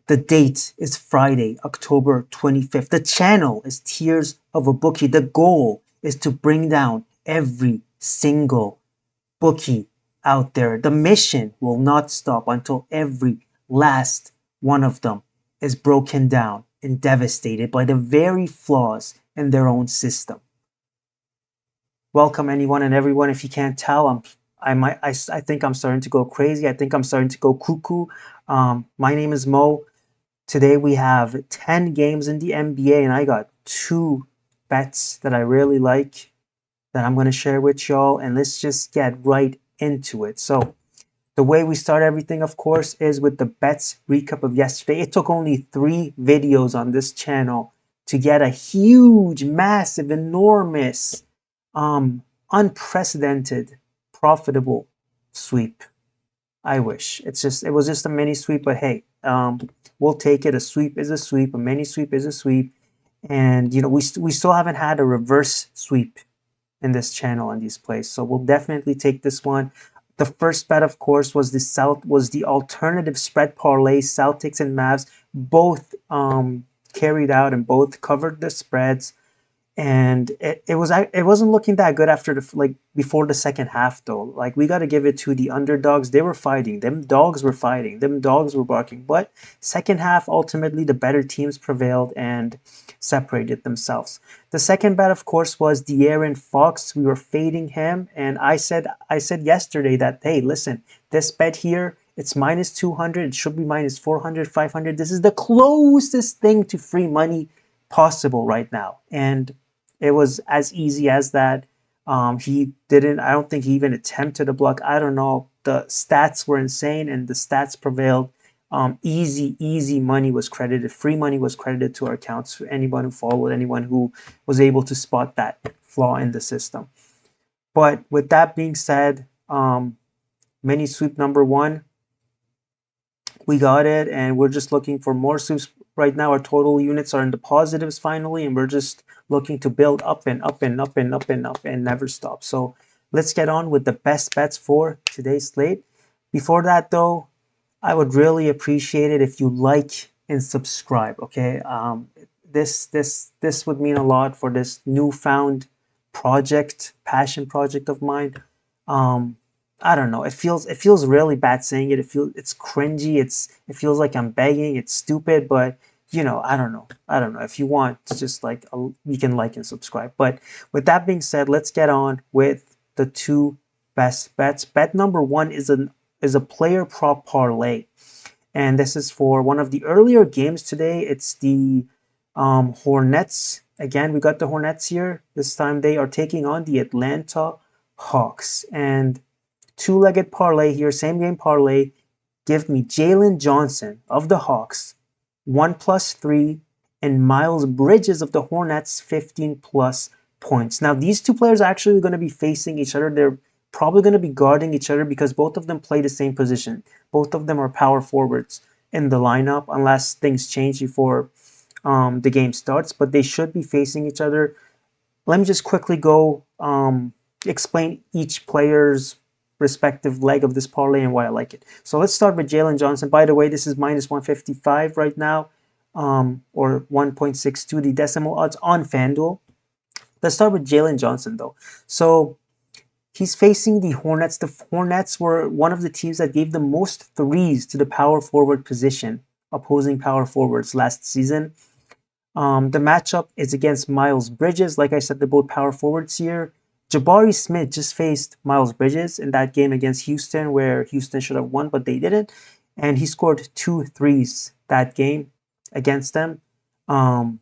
The date is Friday, October 25th. The channel is Tears of a Bookie. The goal is to bring down every single bookie out there. The mission will not stop until every last one of them is broken down and devastated by the very flaws in their own system. Welcome anyone and everyone. If you can't tell, I think I'm starting to go crazy. I think I'm starting to go cuckoo. My name is Mo. Today we have 10 games in the NBA, and I got 2 bets that I really like that I'm going to share with y'all, and let's just get right into it. So the way we start everything, of course, is with the bets recap of yesterday. It took only 3 videos on this channel to get a huge, massive, enormous, unprecedented, profitable sweep. I wish. It was just a mini sweep, but hey, we'll take it. A sweep is a sweep. A mini sweep is a sweep. And, we still haven't had a reverse sweep in this channel on these plays. So we'll definitely take this one. The first bet, of course, was the alternative spread parlay. Celtics and Mavs both carried out and both covered the spreads. And it wasn't looking that good after before the second half though. Like, we got to give it to the underdogs. They were fighting. Them dogs were fighting. Them dogs were barking. But second half, ultimately, the better teams prevailed and separated themselves. The second bet, of course, was De'Aaron Fox. We were fading him, and I said yesterday that, hey, listen, this bet here, it's minus 200. It should be minus 400, 500. This is the closest thing to free money possible right now, and it was as easy as that. He didn't, I don't think he even attempted a block. I don't know. The stats were insane and the stats prevailed. Easy money was credited. Free money was credited to our accounts for anyone who followed, anyone who was able to spot that flaw in the system. But with that being said, mini sweep number 1, we got it, and we're just looking for more sweeps. Right now, our total units are in the positives finally, and we're just looking to build up and up and up and up and up and never stop. So let's get on with the best bets for today's slate. Before that, though, I would really appreciate it if you like and subscribe. Okay, this would mean a lot for this newfound passion project of mine. I don't know. It feels really bad saying it. It's cringy. It feels like I'm begging. It's stupid, but I don't know. If you want to just you can like and subscribe. But with that being said, let's get on with the 2 best bets. Bet number 1 is a player prop parlay, and this is for one of the earlier games today. It's the Hornets. Again, we got the Hornets here. This time they are taking on the Atlanta Hawks, and 2-legged parlay here, same game parlay. Give me Jalen Johnson of the Hawks, 1+3, and Miles Bridges of the Hornets, 15+ points. Now, these 2 players are actually going to be facing each other. They're probably going to be guarding each other because both of them play the same position. Both of them are power forwards in the lineup, unless things change before the game starts. But they should be facing each other. Let me just quickly go explain each player's respective leg of this parlay and why I like it. So let's start with Jalen Johnson. By the way, this is minus 155 right now, or 1.62, the decimal odds on FanDuel. Let's start with Jalen Johnson, though. So he's facing the Hornets. The Hornets were one of the teams that gave the most threes to the power forward position, opposing power forwards last season. The matchup is against Miles Bridges. Like I said, they're both power forwards here. Jabari Smith just faced Miles Bridges in that game against Houston, where Houston should have won, but they didn't. And he scored 2 threes that game against them,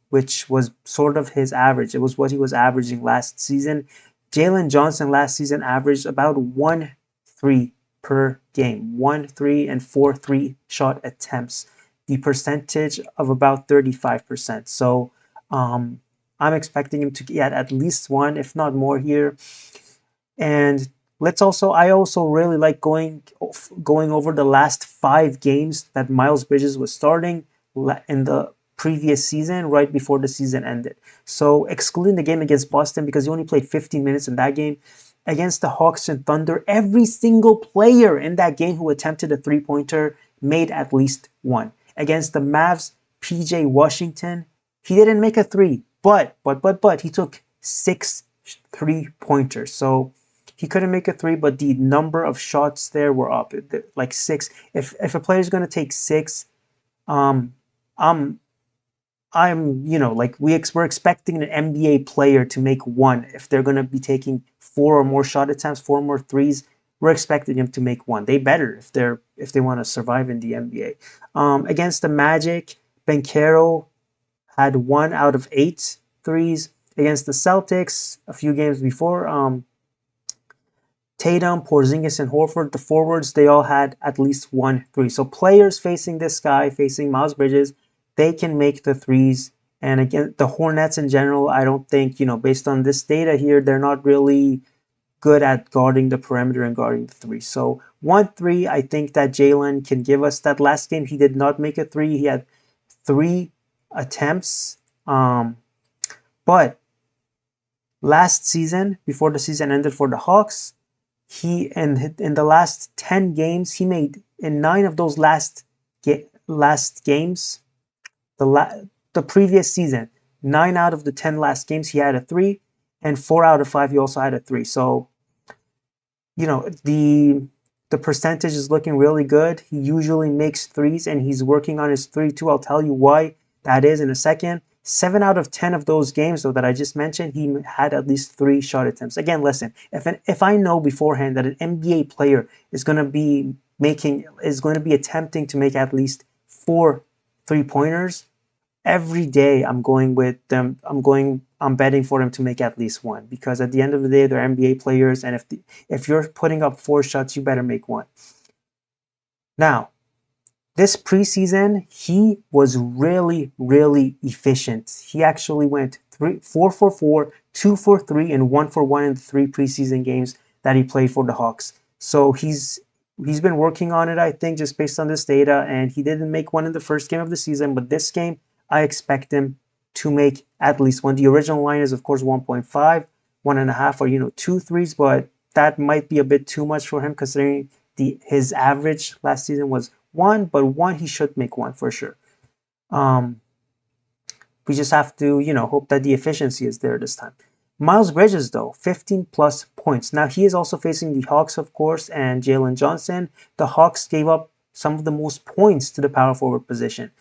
which was sort of his average. It was what he was averaging last season. Jalen Johnson last season averaged about 1 3 per game, 1 3 and 4 3-shot attempts. The percentage of about 35%. So, I'm expecting him to get at least 1, if not more here. And I also really like going over the last 5 games that Miles Bridges was starting in the previous season, right before the season ended. So excluding the game against Boston, because he only played 15 minutes in that game, against the Hawks and Thunder, every single player in that game who attempted a 3-pointer made at least 1. Against the Mavs, PJ Washington, he didn't make a three, but he took 6 3-pointers. So he couldn't make a three, but the number of shots there were up, like six. If a player is going to take six, um, I'm like we're expecting an NBA player to make one. If they're going to be taking four or more shot attempts, four or more threes, we're expecting him to make one. They better if they want to survive in the NBA. Against the Magic, Bencaro had 1 out of 8 threes. Against the Celtics, a few games before, Tatum, Porzingis, and Horford, the forwards, they all had at least 1 3. So players facing this guy, facing Miles Bridges, they can make the threes. And again, the Hornets in general, I don't think, based on this data here, they're not really good at guarding the perimeter and guarding the three. So 1 3, I think that Jalen can give us. That last game, he did not make a three. He had 3 attempts. But last season, before the season ended for the Hawks, he in the last 10 games, he made in 9 of those last games, the previous season, 9 out of the 10 last games he had a three, and 4 out of 5 he also had a three. So the percentage is looking really good. He usually makes threes, and he's working on his three too. I'll tell you why that is in a second. 7 out of 10 of those games, though, that I just mentioned, he had at least 3 shot attempts. Again, listen, if I know beforehand that an NBA player is going to be attempting to make at least 4 3-pointers, every day I'm going with them. I'm betting for them to make at least one, because at the end of the day, they're NBA players, and if you're putting up 4 shots, you better make one. Now, this preseason, he was really, really efficient. He actually went 4 for 4, 2 for 3, and 1 for 1 in the 3 preseason games that he played for the Hawks. So he's been working on it, I think, just based on this data, and he didn't make one in the first game of the season, but this game, I expect him to make at least one. The original line is, of course, 1.5, 1.5, or 2 threes, but that might be a bit too much for him, considering his average last season was 1, but 1 he should make one for sure. We just have to, hope that the efficiency is there this time. Miles Bridges, though, 15 plus points. Now, he is also facing the Hawks, of course, and Jalen Johnson. The Hawks gave up some of the most points to the power forward position.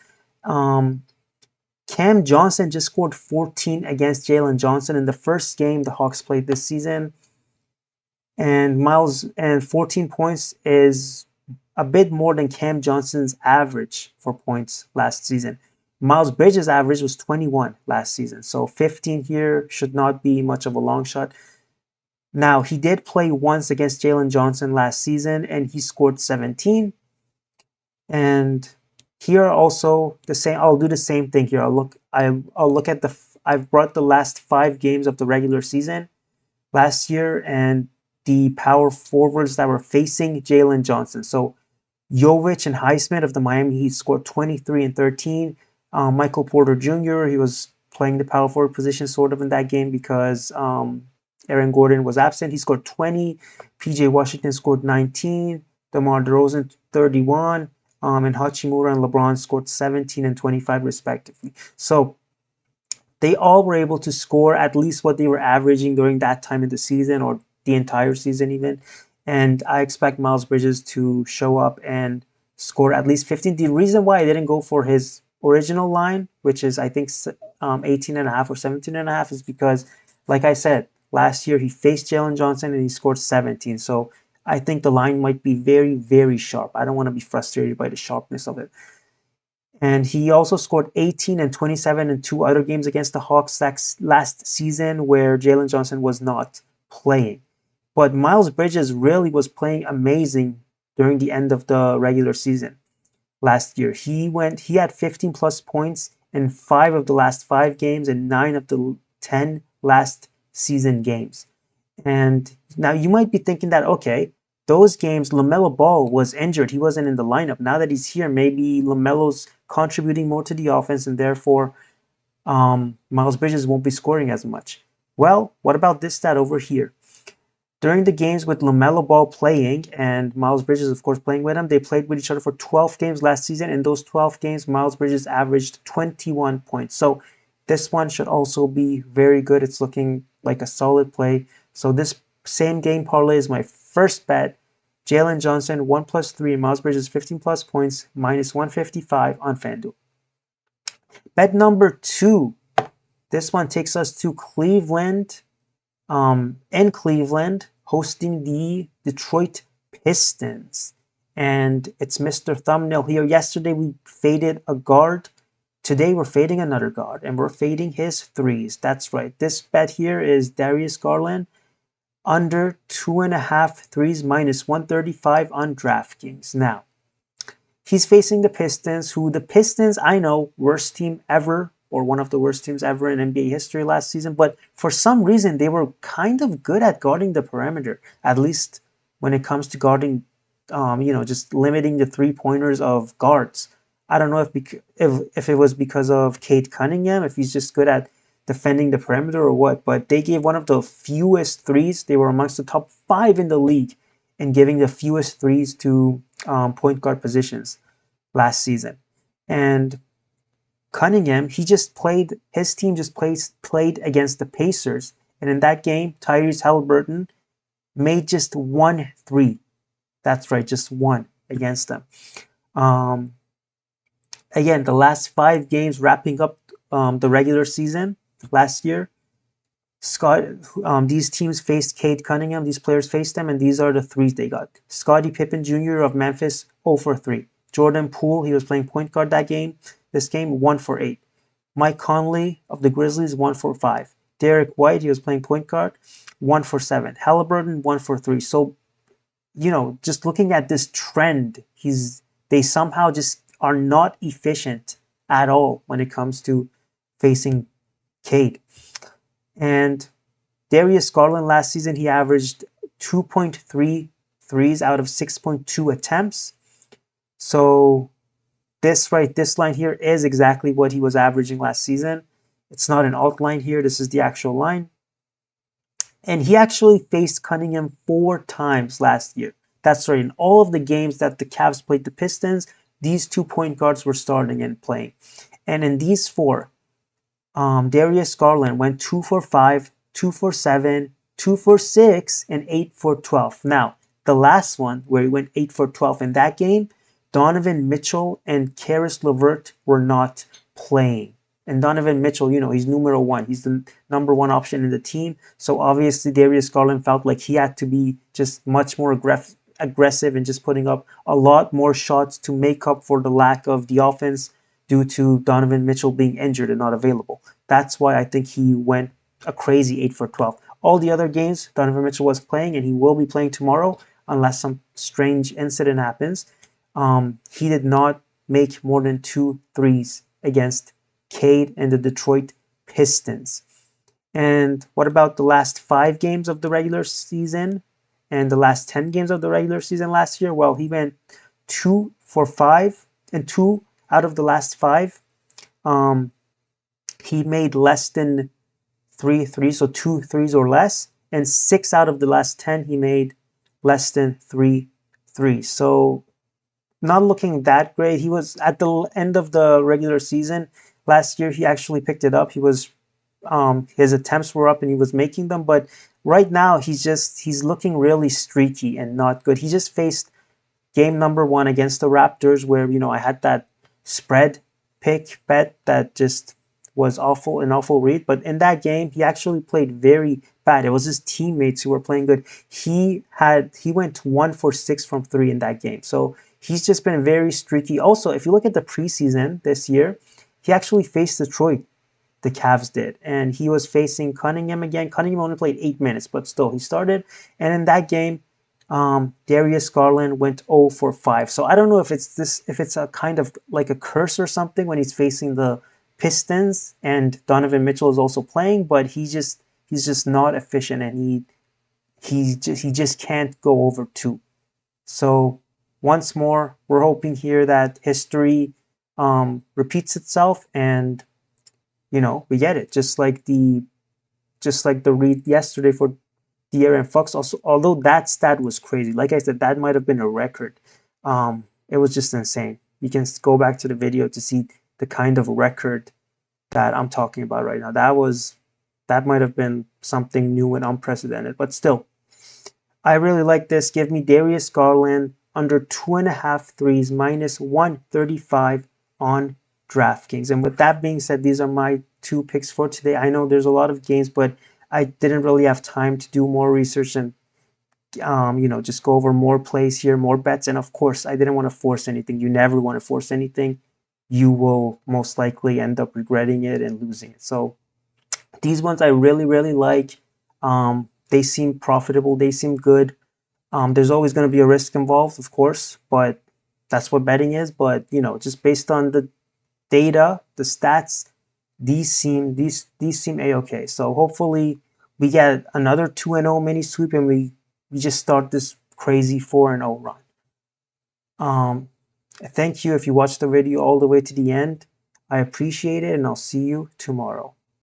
Cam Johnson just scored 14 against Jalen Johnson in the first game the Hawks played this season. And 14 points is a bit more than Cam Johnson's average for points last season. Miles Bridges' average was 21 last season, so 15 here should not be much of a long shot. Now, he did play once against Jalen Johnson last season, and he scored 17. And here also the same. I'll do the same thing here. I'll look at I've brought the last 5 games of the regular season last year and the power forwards that were facing Jalen Johnson. So Jovic and Highsmith of the Miami Heat scored 23 and 13. Michael Porter Jr., he was playing the power forward position sort of in that game because Aaron Gordon was absent. He scored 20. PJ Washington scored 19. DeMar DeRozan 31. And Hachimura and LeBron scored 17 and 25 respectively. So they all were able to score at least what they were averaging during that time in the season, or the entire season even. And I expect Miles Bridges to show up and score at least 15. The reason why I didn't go for his original line, which is I think 18.5 or 17.5, is because, like I said, last year he faced Jalen Johnson and he scored 17. So I think the line might be very, very sharp. I don't want to be frustrated by the sharpness of it. And he also scored 18 and 27 in 2 other games against the Hawks last season where Jalen Johnson was not playing. But Miles Bridges really was playing amazing during the end of the regular season last year. He had 15 plus points in 5 of the last 5 games and 9 of the 10 last season games. And now you might be thinking that, okay, those games, LaMelo Ball was injured. He wasn't in the lineup. Now that he's here, maybe LaMelo's contributing more to the offense, and therefore Miles Bridges won't be scoring as much. Well, what about this stat over here? During the games with LaMelo Ball playing and Miles Bridges, of course, playing with him, they played with each other for 12 games last season. In those 12 games, Miles Bridges averaged 21 points. So this one should also be very good. It's looking like a solid play. So this same game parlay is my first bet. Jalen Johnson, 1 plus 3, Miles Bridges, 15 plus points, minus 155 on FanDuel. Bet number 2. This one takes us to Cleveland. In Cleveland, hosting the Detroit Pistons. And it's Mr. Thumbnail here. Yesterday we faded a guard. Today we're fading another guard, and we're fading his threes. That's right. This bet here is Darius Garland under 2.5 threes, minus 135 on DraftKings. Now, he's facing the Pistons, who the Pistons, I know, worst team ever, or one of the worst teams ever in NBA history last season, but for some reason they were kind of good at guarding the perimeter, at least when it comes to guarding, just limiting the three-pointers of guards. I don't know if it was because of Cade Cunningham, if he's just good at defending the perimeter or what, but they gave one of the fewest threes. They were amongst the top 5 in the league in giving the fewest threes to point guard positions last season. And Cunningham, his team just played against the Pacers. And in that game, Tyrese Halliburton made just 1 3. That's right, just 1 against them. Again, the last 5 games wrapping up the regular season last year, these teams faced Cade Cunningham. These players faced them, and these are the threes they got. Scottie Pippen Jr. of Memphis, 0 for 3. Jordan Poole, he was playing point guard this game, 1 for 8. Mike Conley of the Grizzlies, 1 for 5. Derek White, he was playing point guard, 1 for 7. Halliburton, 1 for 3. So, just looking at this trend, they somehow just are not efficient at all when it comes to facing Cade. And Darius Garland last season, he averaged 2.3 threes out of 6.2 attempts. So this line here is exactly what he was averaging last season. It's not an alt line here. This is the actual line. And he actually faced Cunningham 4 times last year. That's right. In all of the games that the Cavs played the Pistons, these 2 point guards were starting and playing. And in these 4, Darius Garland went 2 for 5, 2 for 7, 2 for 6, and 8 for 12. Now, the last one where he went 8 for 12 in that game, Donovan Mitchell and Karis LeVert were not playing. And Donovan Mitchell, he's numero 1. He's the number 1 option in the team. So obviously Darius Garland felt like he had to be just much more aggressive and just putting up a lot more shots to make up for the lack of the offense due to Donovan Mitchell being injured and not available. That's why I think he went a crazy 8 for 12. All the other games Donovan Mitchell was playing, and he will be playing tomorrow unless some strange incident happens. He did not make more than 2 threes against Cade and the Detroit Pistons. And what about the last 5 games of the regular season and the last 10 games of the regular season last year? Well, he went 2 for 5, and 2 out of the last 5, he made less than 3 threes, so 2 threes or less. And 6 out of the last 10, he made less than 3 threes. So not looking that great. He was at the end of the regular season last year. He actually picked it up. His attempts were up and he was making them. But right now, he's looking really streaky and not good. He just faced game number 1 against the Raptors, where I had that spread pick bet that just was an awful read. But in that game, he actually played very bad. It was his teammates who were playing good. He went 1 for 6 from 3 in that game. So he's just been very streaky. Also, if you look at the preseason this year, he actually faced Detroit. The Cavs did, and he was facing Cunningham again. Cunningham only played 8 minutes, but still he started. And in that game, Darius Garland went 0 for 5. So I don't know if it's a kind of like a curse or something when he's facing the Pistons and Donovan Mitchell is also playing, but he's just not efficient, and he just can't go over 2. So once more, we're hoping here that history repeats itself, and we get it, just like the read yesterday for De'Aaron Fox also, although that stat was crazy. Like I said, that might have been a record. It was just insane. You can go back to the video to see the kind of record that I'm talking about right now. That might have been something new and unprecedented, but still, I really like this. Give me Darius Garland under 2.5 threes minus 135 on DraftKings. And with that being said, these are my two picks for today. I know there's a lot of games, but I didn't really have time to do more research and just go over more plays here, more bets. And of course, I didn't want to force anything. You never want to force anything. You will most likely end up regretting it and losing it. So these ones I really, really like. They seem profitable. They seem good. There's always going to be a risk involved, of course, but that's what betting is. But just based on the data, the stats, these seem a-okay. So hopefully we get another 2-0 mini sweep and we just start this crazy 4-0 run. Thank you if you watched the video all the way to the end. I appreciate it, and I'll see you tomorrow.